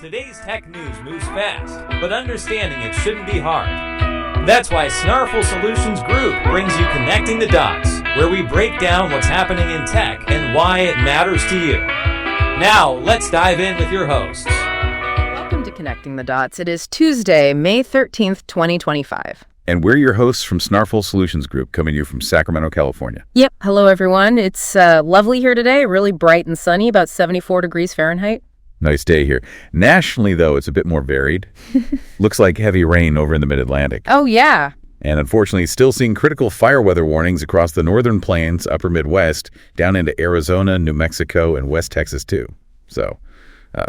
Today's tech news moves fast, but understanding it shouldn't be hard. That's why Snarful Solutions Group brings you Connecting the Dots, where we break down what's happening in tech and why it matters to you. Now, let's dive in with your hosts. Welcome to Connecting the Dots. It is Tuesday, May 13th, 2025. And we're your hosts from Snarful Solutions Group, coming to you from Sacramento, California. Yep. Hello, everyone. It's lovely here today, really bright and sunny, about 74 degrees Fahrenheit. Nice day here. Nationally, though, it's a bit more varied. Looks like heavy rain over in the mid-Atlantic. Oh, yeah. And unfortunately, still seeing critical fire weather warnings across the northern plains, upper Midwest, down into Arizona, New Mexico, and West Texas, too. So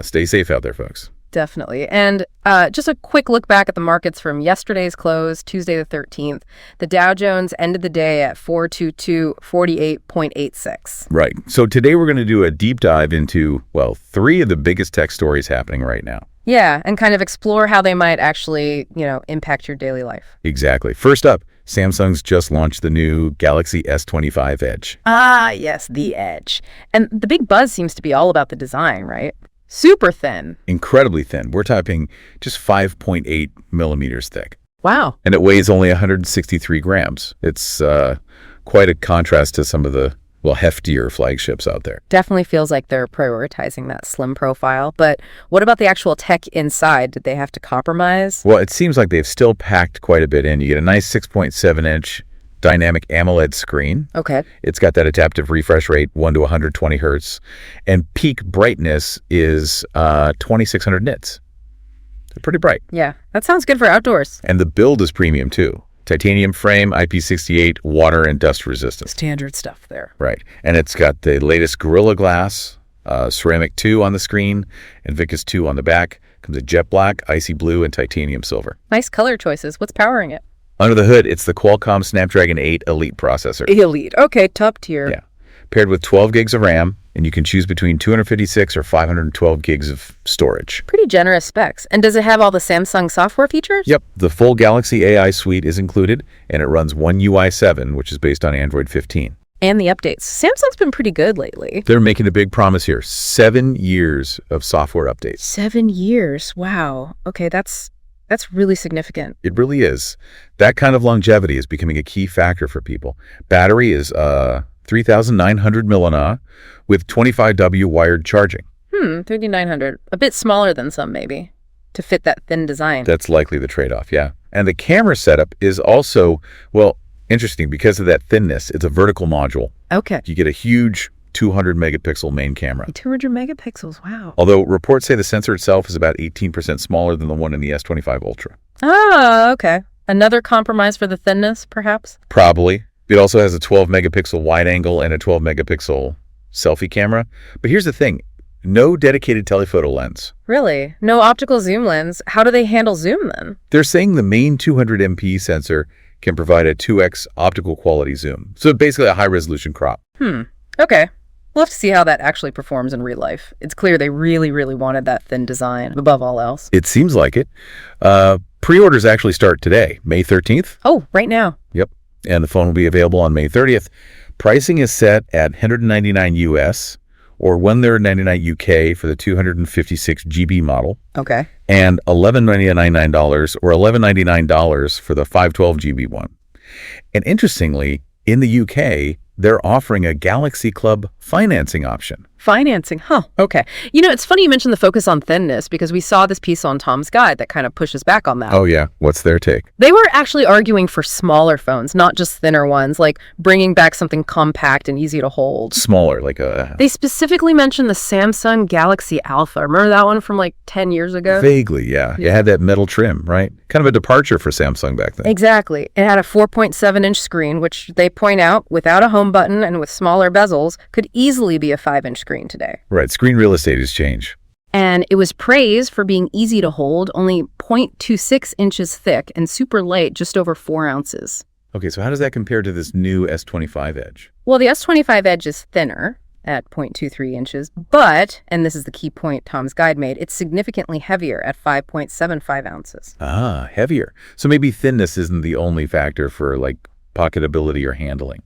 stay safe out there, folks. Definitely. And just a quick look back at the markets from yesterday's close, Tuesday the 13th. The Dow Jones ended the day at 422.48.86. Right. So today we're going to do a deep dive into, well, three of the biggest tech stories happening right now. Yeah, and kind of explore how they might actually, impact your daily life. Exactly. First up, Samsung's just launched the new Galaxy S25 Edge. Ah, yes, the Edge. And the big buzz seems to be all about the design, right? Super thin. Incredibly thin. We're typing just 5.8 millimeters thick. Wow. And it weighs only 163 grams. It's quite a contrast to some of the, heftier flagships out there. Definitely feels like they're prioritizing that slim profile. But what about the actual tech inside? Did they have to compromise? Well, it seems like they've still packed quite a bit in. You get a nice 6.7-inch dynamic AMOLED screen. Okay. It's got that adaptive refresh rate, 1 to 120 hertz, and peak brightness is 2600 nits. They're pretty bright. Yeah, that sounds good for outdoors. And the build is premium too. Titanium frame, IP68, water and dust resistant. Standard stuff there. Right. And it's got the latest Gorilla Glass, Ceramic 2 on the screen, Invictus 2 on the back. Comes in jet black, icy blue, and titanium silver. Nice color choices. What's powering it? Under the hood, it's the Qualcomm Snapdragon 8 Elite processor. Elite. Okay, top tier. Yeah. Paired with 12 gigs of RAM, and you can choose between 256 or 512 gigs of storage. Pretty generous specs. And does it have all the Samsung software features? Yep. The full Galaxy AI suite is included, and it runs One UI 7, which is based on Android 15. And the updates. Samsung's been pretty good lately. They're making a big promise here. 7 years of software updates. 7 years. Wow. Okay, that's really significant. It really is. That kind of longevity is becoming a key factor for people. Battery is 3,900 mAh with 25W wired charging. 3,900. A bit smaller than some, maybe, to fit that thin design. That's likely the trade-off, yeah. And the camera setup is also, interesting because of that thinness. It's a vertical module. Okay. You get a huge 200 megapixel main camera. 200 megapixels, wow. Although reports say the sensor itself is about 18% smaller than the one in the S25 Ultra. Oh, okay. Another compromise for the thinness, perhaps? Probably. It also has a 12 megapixel wide angle and a 12 megapixel selfie camera. But here's the thing. No dedicated telephoto lens. Really? No optical zoom lens. How do they handle zoom then? They're saying the main 200 MP sensor can provide a 2x optical quality zoom. So basically a high resolution crop. Okay. We'll have to see how that actually performs in real life. It's clear they really, really wanted that thin design above all else. It seems like it. Pre-orders actually start today, May 13th. Oh, right now. Yep. And the phone will be available on May 30th. Pricing is set at $199 US or $199 UK for the 256 GB model. Okay. And $1,199 or $1,199 for the 512 GB one. And interestingly, in the UK, they're offering a Galaxy Club financing option. Financing, huh? Okay. It's funny you mentioned the focus on thinness because we saw this piece on Tom's Guide that kind of pushes back on that. Oh, yeah. What's their take? They were actually arguing for smaller phones, not just thinner ones, like bringing back something compact and easy to hold. Smaller, like a... They specifically mentioned the Samsung Galaxy Alpha. Remember that one from like 10 years ago? Vaguely, yeah. It had that metal trim, right? Kind of a departure for Samsung back then. Exactly. It had a 4.7-inch screen, which they point out, without a home button and with smaller bezels, could easily be a 5-inch screen today. Right. Screen real estate has changed. And it was praised for being easy to hold, only 0.26 inches thick and super light, just over 4 ounces. Okay, so how does that compare to this new S25 Edge? Well, the S25 Edge is thinner at 0.23 inches, but, and this is the key point Tom's Guide made, it's significantly heavier at 5.75 ounces. Ah, heavier. So maybe thinness isn't the only factor for like pocketability or handling.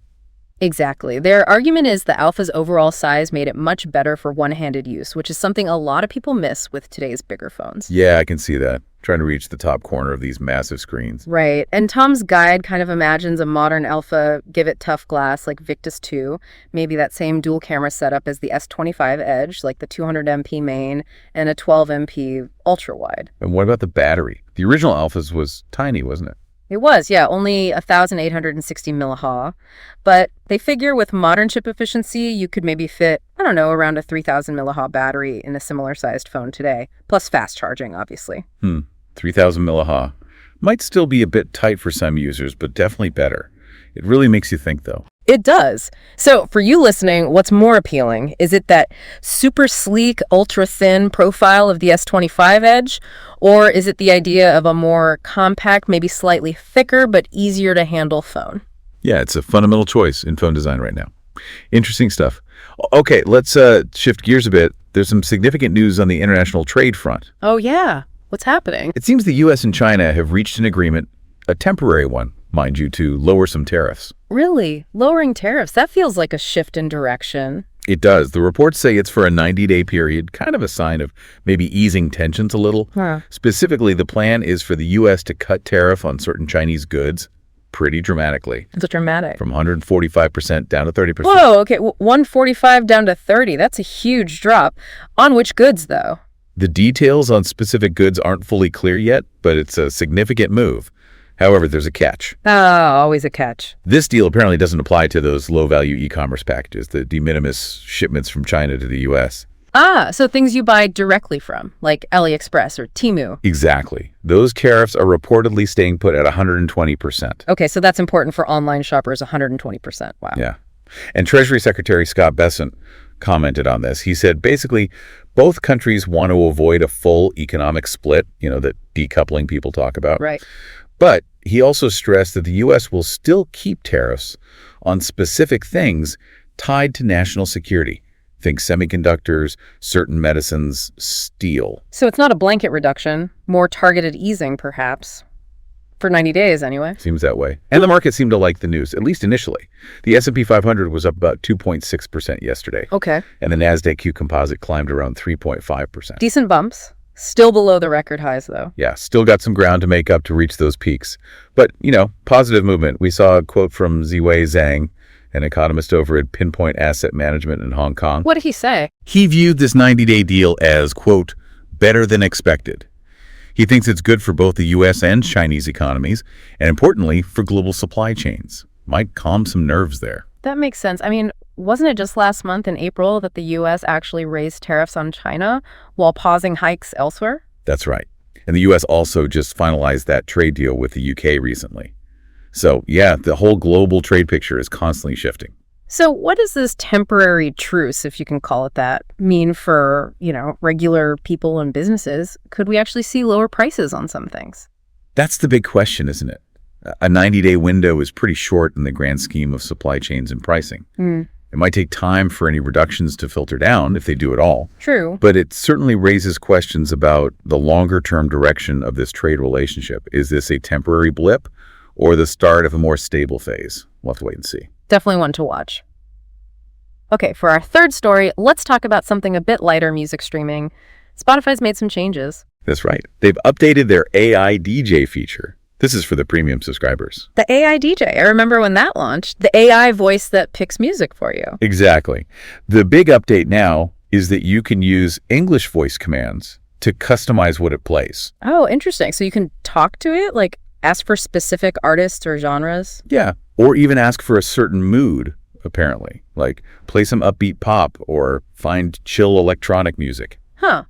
Exactly. Their argument is the Alpha's overall size made it much better for one-handed use, which is something a lot of people miss with today's bigger phones. Yeah, I can see that. Trying to reach the top corner of these massive screens. Right. And Tom's guide kind of imagines a modern Alpha give it tough glass like Victus 2, maybe that same dual camera setup as the S25 Edge, like the 200MP main and a 12MP ultra-wide. And what about the battery? The original Alphas was tiny, wasn't it? It was, yeah, only 1,860 milliha. But they figure with modern chip efficiency, you could maybe fit, I don't know, around a 3,000 milliha battery in a similar sized phone today, plus fast charging, obviously. 3,000 milliha. Might still be a bit tight for some users, but definitely better. It really makes you think, though. It does. So for you listening, what's more appealing? Is it that super sleek, ultra-thin profile of the S25 Edge? Or is it the idea of a more compact, maybe slightly thicker, but easier to handle phone? Yeah, it's a fundamental choice in phone design right now. Interesting stuff. Okay, let's shift gears a bit. There's some significant news on the international trade front. Oh, yeah. What's happening? It seems the U.S. and China have reached an agreement, a temporary one, mind you, to lower some tariffs. Really? Lowering tariffs? That feels like a shift in direction. It does. The reports say it's for a 90-day period, kind of a sign of maybe easing tensions a little. Specifically, the plan is for the U.S. to cut tariff on certain Chinese goods pretty dramatically. It's dramatic. From 145% down to 30%. Whoa, okay, 145 down to 30. That's a huge drop. On which goods, though? The details on specific goods aren't fully clear yet, but it's a significant move. However, there's a catch. Oh, always a catch. This deal apparently doesn't apply to those low-value e-commerce packages, the de minimis shipments from China to the U.S. So things you buy directly from, like AliExpress or Temu. Exactly. Those tariffs are reportedly staying put at 120%. Okay, so that's important for online shoppers, 120%. Wow. Yeah. And Treasury Secretary Scott Bessent commented on this. He said, basically, both countries want to avoid a full economic split, that decoupling people talk about. Right. But he also stressed that the U.S. will still keep tariffs on specific things tied to national security. Think semiconductors, certain medicines, steel. So it's not a blanket reduction, more targeted easing, perhaps. For 90 days, anyway. Seems that way. And the market seemed to like the news, at least initially. The S&P 500 was up about 2.6% yesterday. Okay. And the NASDAQ Q Composite climbed around 3.5%. Decent bumps. Still below the record highs, though. Yeah, still got some ground to make up to reach those peaks. But, positive movement. We saw a quote from Ziwei Zhang, an economist over at Pinpoint Asset Management in Hong Kong. What did he say? He viewed this 90-day deal as, quote, better than expected. He thinks it's good for both the U.S. and Chinese economies, and importantly, for global supply chains. Might calm some nerves there. That makes sense. I mean, wasn't it just last month in April that the U.S. actually raised tariffs on China while pausing hikes elsewhere? That's right. And the U.S. also just finalized that trade deal with the U.K. recently. So, yeah, the whole global trade picture is constantly shifting. So what does this temporary truce, if you can call it that, mean for, regular people and businesses? Could we actually see lower prices on some things? That's the big question, isn't it? A 90-day window is pretty short in the grand scheme of supply chains and pricing. It might take time for any reductions to filter down, if they do at all. True. But it certainly raises questions about the longer-term direction of this trade relationship. Is this a temporary blip or the start of a more stable phase? We'll have to wait and see. Definitely one to watch. Okay, for our third story, let's talk about something a bit lighter, music streaming. Spotify's made some changes. That's right. They've updated their AI DJ feature. This is for the premium subscribers. The AI DJ. I remember when that launched. The AI voice that picks music for you. Exactly. The big update now is that you can use English voice commands to customize what it plays. Oh, interesting. So you can talk to it, like ask for specific artists or genres? Yeah, or even ask for a certain mood, apparently. Like play some upbeat pop or find chill electronic music. Huh.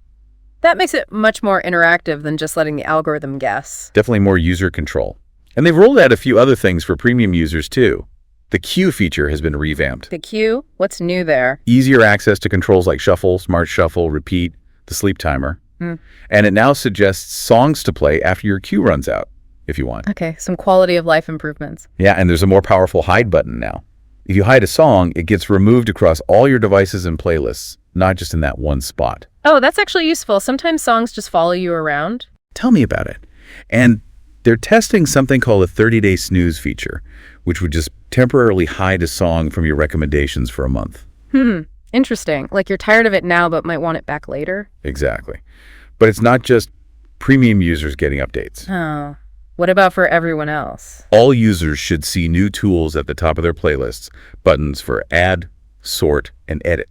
That makes it much more interactive than just letting the algorithm guess. Definitely more user control. And they've rolled out a few other things for premium users too. The Queue feature has been revamped. The Queue? What's new there? Easier access to controls like shuffle, smart shuffle, repeat, the sleep timer. And it now suggests songs to play after your queue runs out, if you want. Okay, some quality of life improvements. Yeah, and there's a more powerful hide button now. If you hide a song, it gets removed across all your devices and playlists, not just in that one spot. Oh, that's actually useful. Sometimes songs just follow you around. Tell me about it. And They're testing something called a 30-day snooze feature, which would just temporarily hide a song from your recommendations for a month. Interesting. Like you're tired of it now, but might want it back later? Exactly. But it's not just premium users getting updates. Oh. What about for everyone else? All users should see new tools at the top of their playlists, buttons for add, sort, and edit,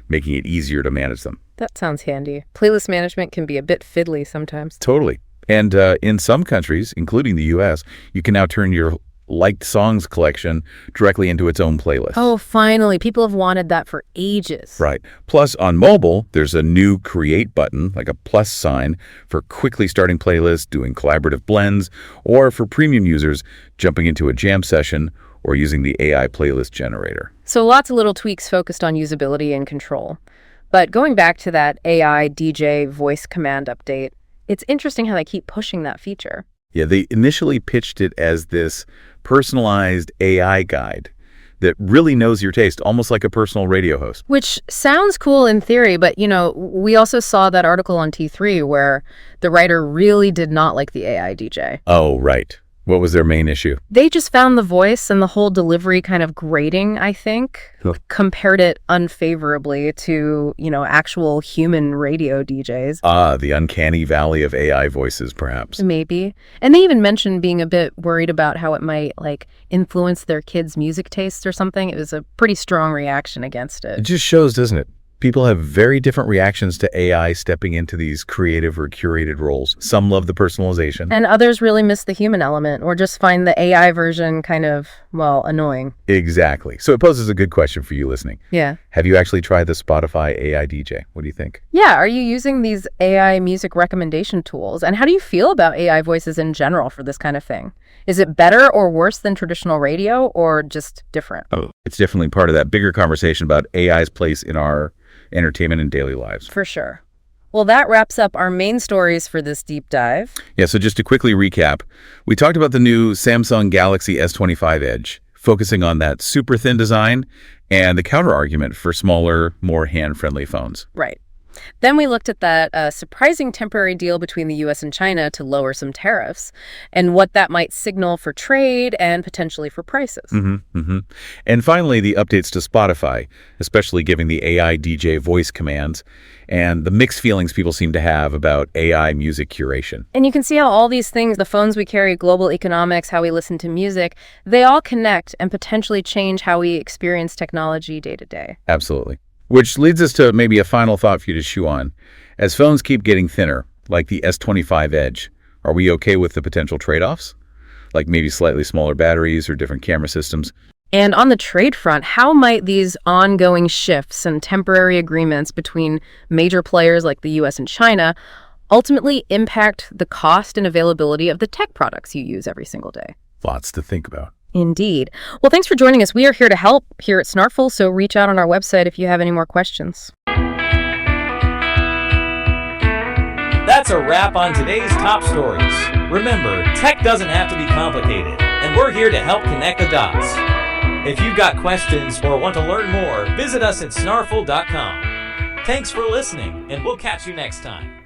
making it easier to manage them. That sounds handy. Playlist management can be a bit fiddly sometimes. Totally. And in some countries, including the US, you can now turn your liked songs collection directly into its own playlist. Oh, finally. People have wanted that for ages. Right. Plus, on mobile, there's a new create button, like a plus sign, for quickly starting playlists, doing collaborative blends, or for premium users, jumping into a jam session or using the AI playlist generator. So lots of little tweaks focused on usability and control. But going back to that AI DJ voice command update, it's interesting how they keep pushing that feature. Yeah, they initially pitched it as this personalized AI guide that really knows your taste, almost like a personal radio host. Which sounds cool in theory, but, we also saw that article on T3 where the writer really did not like the AI DJ. Oh, right. What was their main issue? They just found the voice and the whole delivery kind of grating, I think. Compared it unfavorably to, actual human radio DJs. The uncanny valley of AI voices, perhaps. Maybe. And they even mentioned being a bit worried about how it might, influence their kids' music tastes or something. It was a pretty strong reaction against it. It just shows, doesn't it? People have very different reactions to AI stepping into these creative or curated roles. Some love the personalization. And others really miss the human element or just find the AI version kind of, annoying. Exactly. So it poses a good question for you listening. Yeah. Have you actually tried the Spotify AI DJ? What do you think? Yeah. Are you using these AI music recommendation tools? And how do you feel about AI voices in general for this kind of thing? Is it better or worse than traditional radio or just different? Oh, it's definitely part of that bigger conversation about AI's place in our entertainment and daily lives. For sure. Well, that wraps up our main stories for this deep dive. Yeah, so just to quickly recap, we talked about the new Samsung Galaxy S25 Edge, focusing on that super thin design and the counter-argument for smaller, more hand-friendly phones. Right. Then we looked at that surprising temporary deal between the U.S. and China to lower some tariffs and what that might signal for trade and potentially for prices. And finally, the updates to Spotify, especially giving the AI DJ voice commands and the mixed feelings people seem to have about AI music curation. And you can see how all these things, the phones we carry, global economics, how we listen to music, they all connect and potentially change how we experience technology day to day. Absolutely. Which leads us to maybe a final thought for you to chew on. As phones keep getting thinner, like the S25 Edge, are we okay with the potential trade-offs? Like maybe slightly smaller batteries or different camera systems? And on the trade front, how might these ongoing shifts and temporary agreements between major players like the US and China ultimately impact the cost and availability of the tech products you use every single day? Lots to think about. Indeed. Well, thanks for joining us. We are here to help here at Snarful, so reach out on our website if you have any more questions. That's a wrap on today's top stories. Remember, tech doesn't have to be complicated, and we're here to help connect the dots. If you've got questions or want to learn more, visit us at snarful.com. Thanks for listening, and we'll catch you next time.